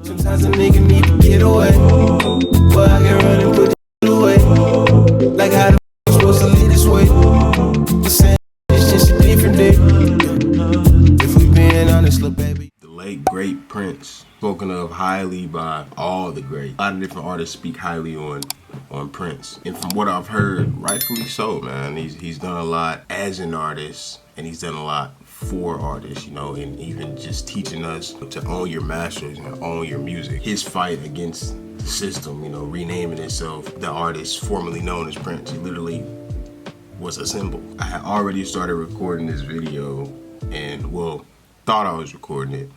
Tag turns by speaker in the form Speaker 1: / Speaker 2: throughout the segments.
Speaker 1: Sometimes a nigga need to get away. Well, I can run and put the away. Like how the supposed to lead this way. The same, it's just a different day. If we being honest, little baby.
Speaker 2: The late great Prince, spoken of highly by all the greats. A lot of different artists speak highly on Prince, and from what I've heard, rightfully so, man. He's done a lot as an artist, and he's done a lot for artists, you know, and even just teaching us to own your masters and own your music. His fight against the system, you know, renaming himself the artist formerly known as Prince, he literally was a symbol. I had already started recording this video, and well, thought I was recording it.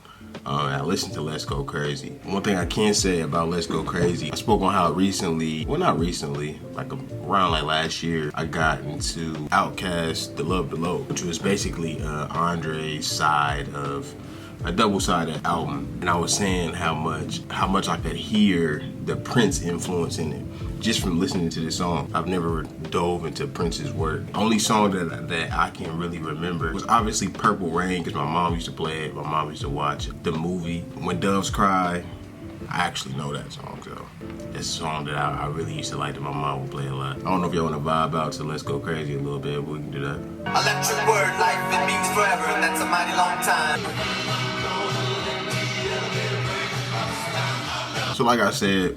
Speaker 2: I listened to Let's Go Crazy. One thing I can say about Let's Go Crazy, I spoke on how recently, well not recently, like around like last year, I got into Outkast's The Love Below, which was basically Andre's side of a double-sided album. And I was saying how much I could hear the Prince influence in it just from listening to this song. I've never dove into Prince's work. Only song that I can really remember was obviously Purple Rain, because my mom used to play it. My mom used to watch the movie. When Doves Cry, I actually know that song, so it's a song that I really used to like, that my mom would play a lot. I don't know if y'all want to vibe out to Let's Go Crazy a little bit, but we can do that.
Speaker 3: Electric word, life, it means forever, and that's a mighty long time.
Speaker 2: So like I said,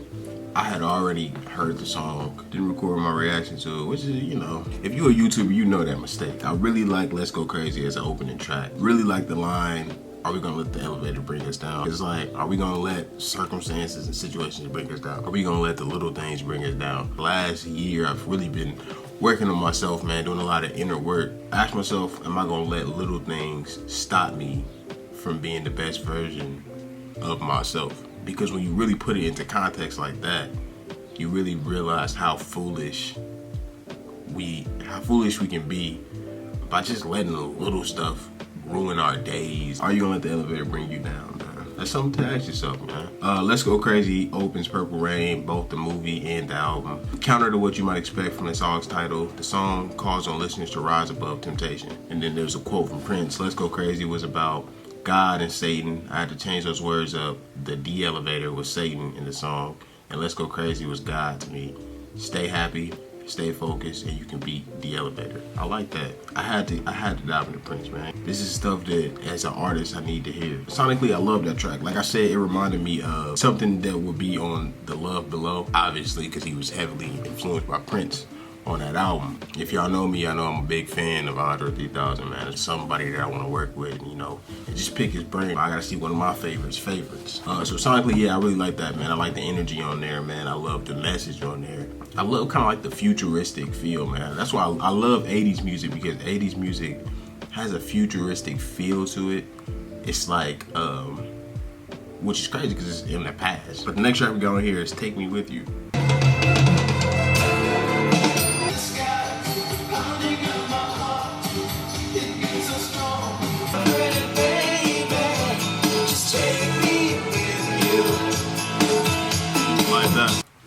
Speaker 2: I had already heard the song, didn't record my reaction to it, which is, you know, if you're a YouTuber, you know that mistake. I really like Let's Go Crazy as an opening track. Really like the line, are we gonna let the elevator bring us down? It's like, are we gonna let circumstances and situations bring us down? Are we gonna let the little things bring us down? Last year, I've really been working on myself, man, doing a lot of inner work. I asked myself, am I gonna let little things stop me from being the best version of myself? Because when you really put it into context like that, you really realize how foolish we can be by just letting the little stuff ruin our days. Are you gonna let the elevator bring you down, man? That's something to ask yourself, man. Let's Go Crazy opens Purple Rain, both the movie and the album. Counter to what you might expect from the song's title, the song calls on listeners to rise above temptation. And then there's a quote from Prince. Let's Go Crazy was about God and Satan. I had to change those words up. The D elevator was Satan in the song, and Let's Go Crazy was God to me. Stay happy, stay focused, and you can beat the elevator. I like that. I had to dive into Prince, man. This is stuff that as an artist I need to hear. Sonically, I love that track. Like I said, it reminded me of something that would be on The Love Below, obviously, because he was heavily influenced by Prince on that album. If y'all know me, I know I'm a big fan of Andre 3000, man. It's somebody that I want to work with, you know, and just pick his brain. I gotta see one of my favorites. So sonically, yeah, I really like that, man. I like the energy on there, man. I love the message on there. I love kind of like the futuristic feel, man. That's why I love 80s music, because 80s music has a futuristic feel to it. It's like, which is crazy because it's in the past. But the next track we got on here is Take Me With You.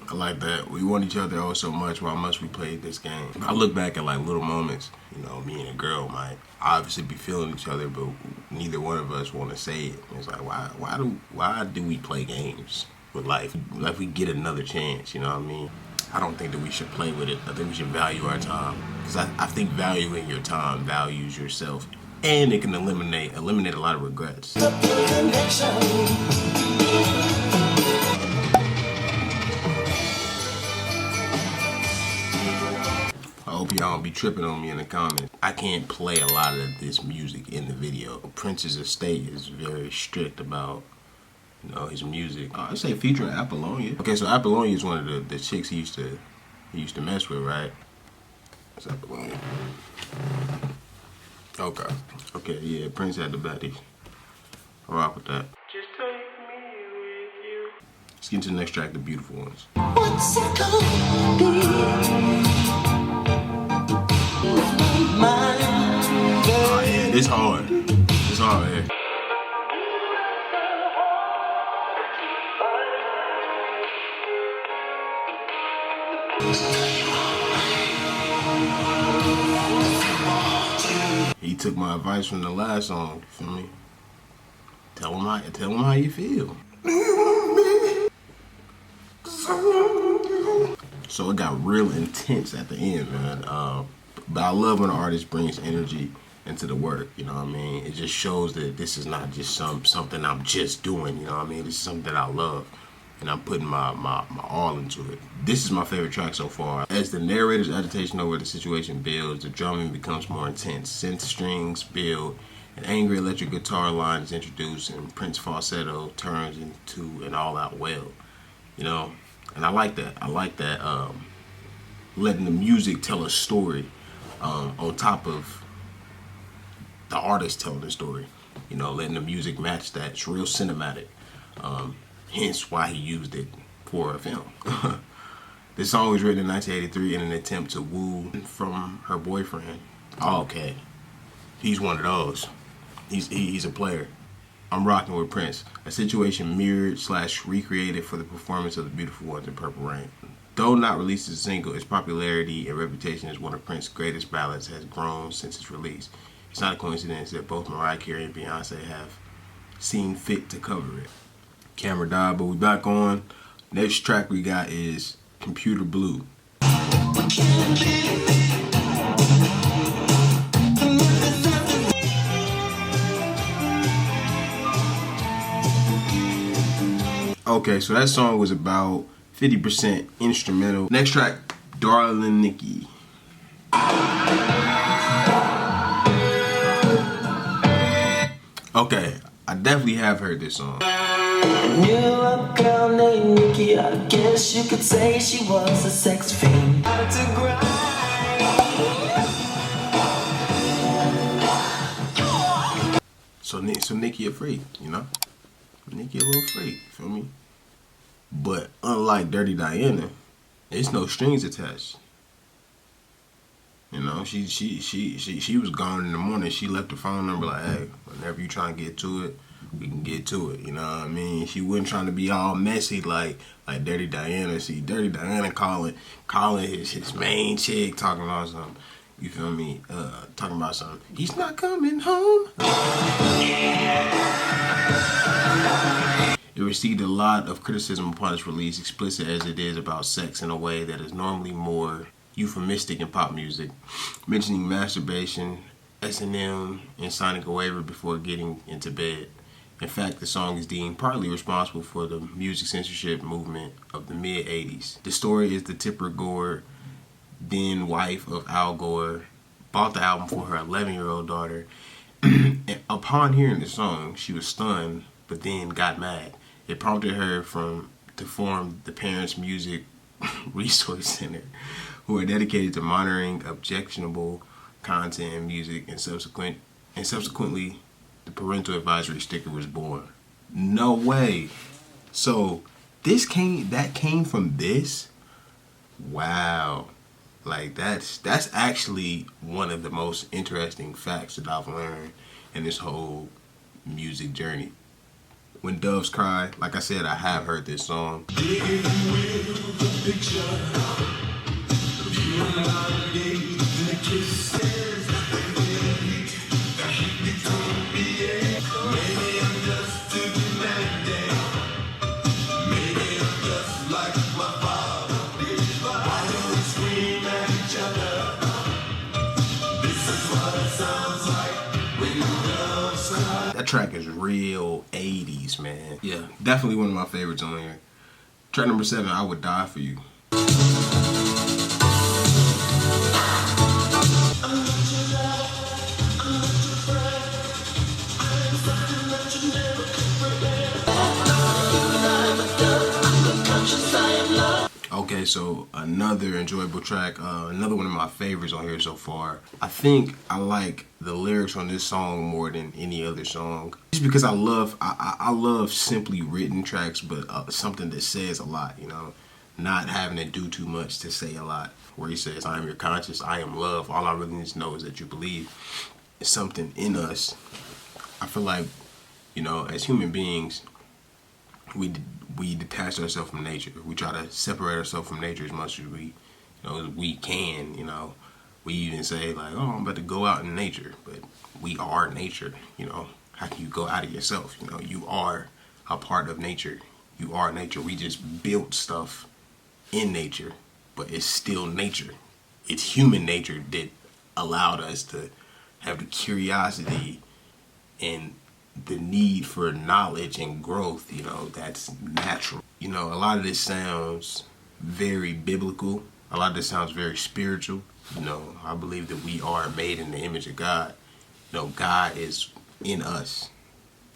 Speaker 2: I like that. We want each other oh so much. Why must we play this game? I look back at like little moments, you know, me and a girl might obviously be feeling each other, but neither one of us want to say it. It's like, why do we play games with life? Like we get another chance, you know what I mean? I don't think that we should play with it. I think we should value our time, because I think valuing your time values yourself, and it can eliminate a lot of regrets. I hope y'all don't be tripping on me in the comments. I can't play a lot of this music in the video. Prince's estate is very strict about, you know, his music. I say featuring Apollonia. Okay, so Apollonia is one of the chicks he used to mess with, right? That's Apollonia. Okay, yeah, Prince had the baddies. I'll rock with that.
Speaker 1: Just take me with you.
Speaker 2: Let's get into the next track, The Beautiful Ones.
Speaker 3: What's it gonna be?
Speaker 2: Oh yeah, it's hard. It's hard, yeah. He took my advice from the last song, you feel me? Tell him how you feel. So it got real intense at the end, man. But I love when an artist brings energy into the work, you know what I mean? It just shows that this is not just something I'm just doing, you know what I mean? This is something that I love, and I'm putting my all into it. This is my favorite track so far. As the narrator's agitation over the situation builds, the drumming becomes more intense. Synth strings build, an angry electric guitar line is introduced, and Prince's falsetto turns into an all-out wail, you know? And I like that. I like that letting the music tell a story on top of the artist telling the story. You know, letting the music match that. It's real cinematic. Hence why he used it for a film. This song was written in 1983 in an attempt to woo from her boyfriend. Oh, okay. He's one of those. He's a player. I'm rocking with Prince. A situation mirrored / recreated for the performance of The Beautiful Ones in Purple Rain. Though not released as a single, its popularity and reputation as one of Prince's greatest ballads has grown since its release. It's not a coincidence that both Mariah Carey and Beyonce have seen fit to cover it. Camera died, but we back on. Next track we got is Computer Blue. Okay, so that song was about 50% instrumental. Next track, Darling Nikki. Okay, I definitely have heard this song.
Speaker 4: Knew a girl named Nikki, I guess you could say she was a sex fiend.
Speaker 2: So Nikki a freak, you know? Nikki a little freak, feel me? But unlike Dirty Diana, there's no strings attached. You know, she was gone in the morning. She left the phone number like, hey, whenever you trying to get to it, we can get to it. You know what I mean? She wasn't trying to be all messy like Dirty Diana. See, Dirty Diana calling his main chick, talking about something. You feel me? Talking about something. He's not coming home. It received a lot of criticism upon its release, explicit as it is about sex in a way that is normally more euphemistic in pop music, mentioning masturbation, S&M, and signing a waiver before getting into bed. In fact, the song is deemed partly responsible for the music censorship movement of the mid-'80s. The story is the Tipper Gore, then wife of Al Gore, bought the album for her 11-year-old daughter. And upon hearing the song, she was stunned, but then got mad. It prompted her to form the Parents Music Resource Center, who are dedicated to monitoring objectionable content and music, and subsequently the parental advisory sticker was born. No way. So that came from this? Wow. Like that's actually one of the most interesting facts that I've learned in this whole music journey. When Doves Cry, like I said, I have heard this song. That track is real 80s, man. Yeah, definitely one of my favorites on here. Track number 7, I Would Die For You. Okay, so another enjoyable track, another one of my favorites on here so far. I think I like the lyrics on this song more than any other song. Just because I love simply written tracks, but something that says a lot, you know, not having to do too much to say a lot. Where he says, I am your conscience, I am love. All I really need to know is that you believe. It's something in us. I feel like, you know, as human beings, we detach ourselves from nature. We try to separate ourselves from nature as much as we can. You know, we even say like, "Oh, I'm about to go out in nature," but we are nature. You know, how can you go out of yourself? You know, you are a part of nature. You are nature. We just built stuff in nature but it's still nature. It's human nature that allowed us to have the curiosity and the need for knowledge and growth, you know, that's natural. You know, a lot of this sounds very biblical. A lot of this sounds very spiritual. You know, I believe that we are made in the image of God. You know, God is in us,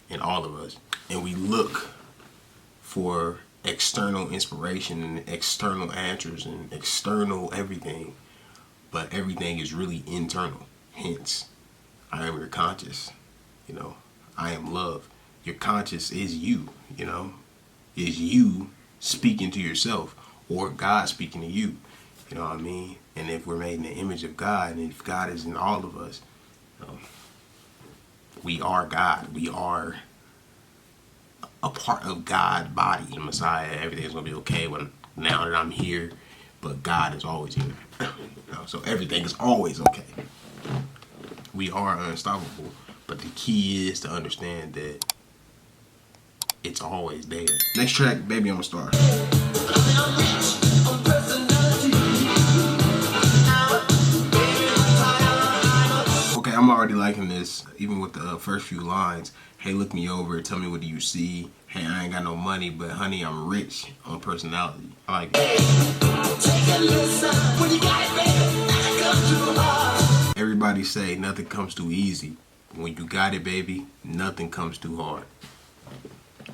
Speaker 2: in all of us. And we look for external inspiration and external answers and external everything. But everything is really internal. Hence, I am your conscious. You know, I am love. Your conscious is you, you know, is you speaking to yourself or God speaking to you. You know what I mean? And if we're made in the image of God, and if God is in all of us, you know, we are God. We are a part of God's body. The Messiah, everything's going to be okay when now that I'm here, but God is always here. You know, so everything is always okay. We are unstoppable, but the key is to understand that it's always there. Next track, Baby I'm a Star. Okay, I'm already liking this, even with the first few lines. Hey, look me over, tell me what do you see. Hey, I ain't got no money, but honey, I'm rich on personality. I like it. Everybody say nothing comes too easy. When you got it, baby, nothing comes too hard.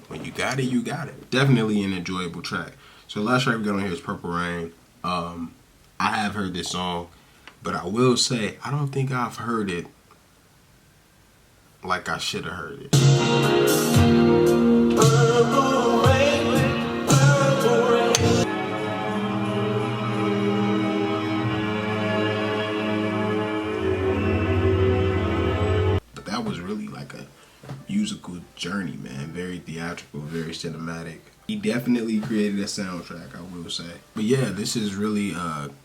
Speaker 2: When you got it, you got it. Definitely an enjoyable track. So the last track we got on here is Purple Rain. I have heard this song, but I will say I don't think I've heard it like I should have heard it.
Speaker 4: Purple rain, purple rain.
Speaker 2: But that was really like a musical journey, man. Very theatrical, very cinematic. He definitely created a soundtrack, I will say. But yeah, this is really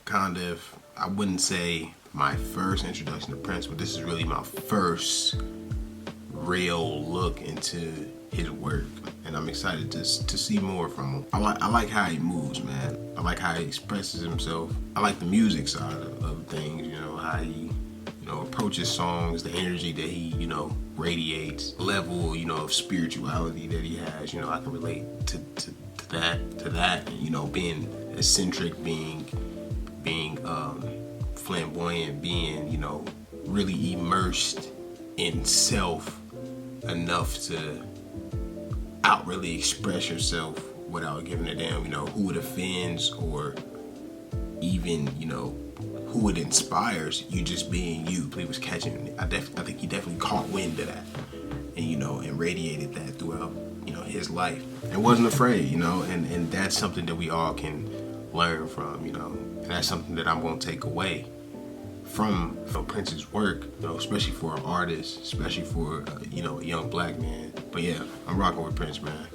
Speaker 2: kind of, I wouldn't say my first introduction to Prince, but this is really my first real look into his work, and I'm excited to see more from him. I like how he moves, man. I like how he expresses himself. I like the music side of things, you know, how he, you know, approaches songs, the energy that he, you know, radiates, level, you know, of spirituality that he has. You know, I can relate to that, and, you know, being eccentric, being flamboyant, being, you know, really immersed in self enough to outwardly express yourself without giving a damn, you know, who it offends or even, you know, who it inspires. You just being you. He was catching. I think he definitely caught wind of that, and, you know, and radiated that throughout, you know, his life, and wasn't afraid, you know, and that's something that we all can learn from, you know, and that's something that I'm gonna take away from Prince's work, you know, especially for an artist, especially for you know, a young black man. But yeah, I'm rocking with Prince, man.